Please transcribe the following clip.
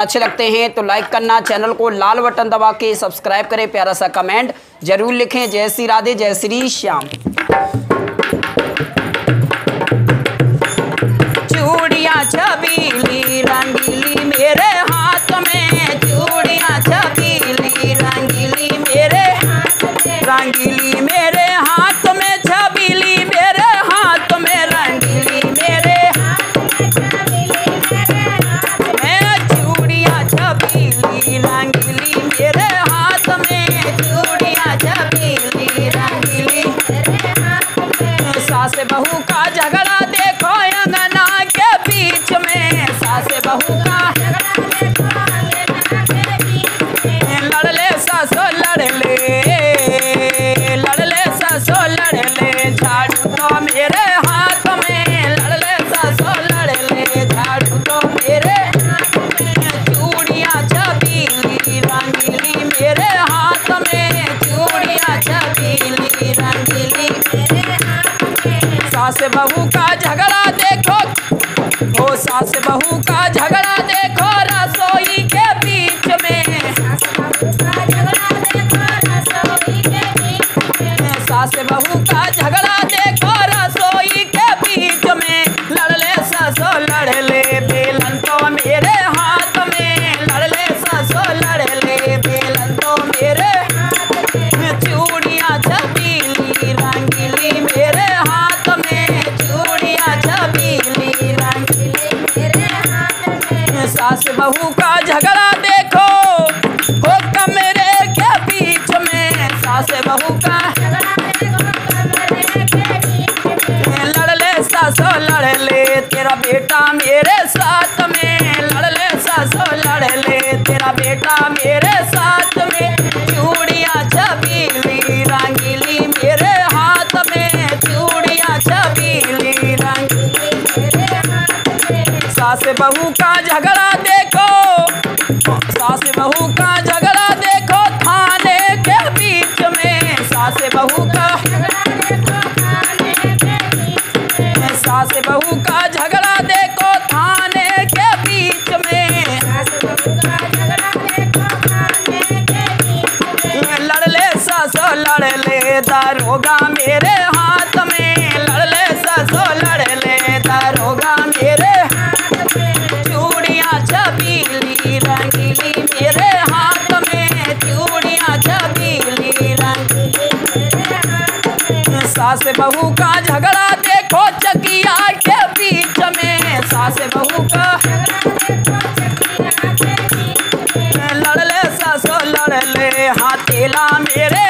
अच्छे लगते हैं तो लाइक करना, चैनल को लाल बटन दबा के सब्सक्राइब करें, प्यारा सा कमेंट जरूर लिखें। जय श्री राधे, जय श्री श्याम। चूड़ियाँ छबीली रंगीली मेरे हाथ में, चूड़ियाँ छबीली रंगीली मेरे रंगीली मेरे हाथ में, छबीली मेरे हाथ में, रंगीली मेरे चूड़ियाँ छबीली रंगीली मेरे हाथ में, चूड़ियाँ छबीली रंगीली। सास बहू का झगड़ा देखो अंगना के बीच में, सास बहू का लड़ ले ससो लड़ ले ससो लड़ ले, झाड़ू तो मेरे हाथ में, लड़ ले ससो लड़ ले, झाड़ू तो मेरे। चूड़ियाँ छबीली रंगीली मेरे हाथ में, चूड़ियाँ छबीली रंगीली। सास बहू का झगड़ा देखो, ओ सास बहू का झगड़ा देखो रसोई के बीच में, सास बहू का झगड़ा देखो रसोई के बीच में, लड़ ले ससो लड़ ले, बेलन तो मेरे हाथ में, लड़ ले ससो लड़ ले, बेलन तो मेरे। चूड़ियाँ छबीली रंगीली मेरे हाथ में, चूड़ियाँ छबीली रंगीली मेरे हाथ में। सास बहू का झगड़ा देखो हो कमरे के बीच में, सास बहू का लड़ ले ससो लड़ ले, तेरा बेटा मेरे साथ में, लड़ ले ससो लड़ ले, तेरा बेटा मेरे साथ में। चूड़ियाँ छबीली रंगीली मेरे हाथ में, चूड़ियाँ छबीली रंगीली मेरे हाथ में। सास बहू का झगड़ा देखो, सास बहू का झगड़ा देखो थाने के बीच में, सास बहू का सास बहू का झगड़ा देखो थाने के बीच में, लड़ ले ससो लड़ ले, दारोगा मेरे हाथ में, लड़ ले ससो लड़ ले, दारोगा मेरे। चूड़ियाँ छबीली रंगीली मेरे हाथ में, चूड़ियाँ छबीली रंगीली मेरे हाथ में। सास बहू का झगड़ा देखो चकिया के बीच में, सास बहू का लड़ ले ससो लड़ ले, हाँ तेला मेरे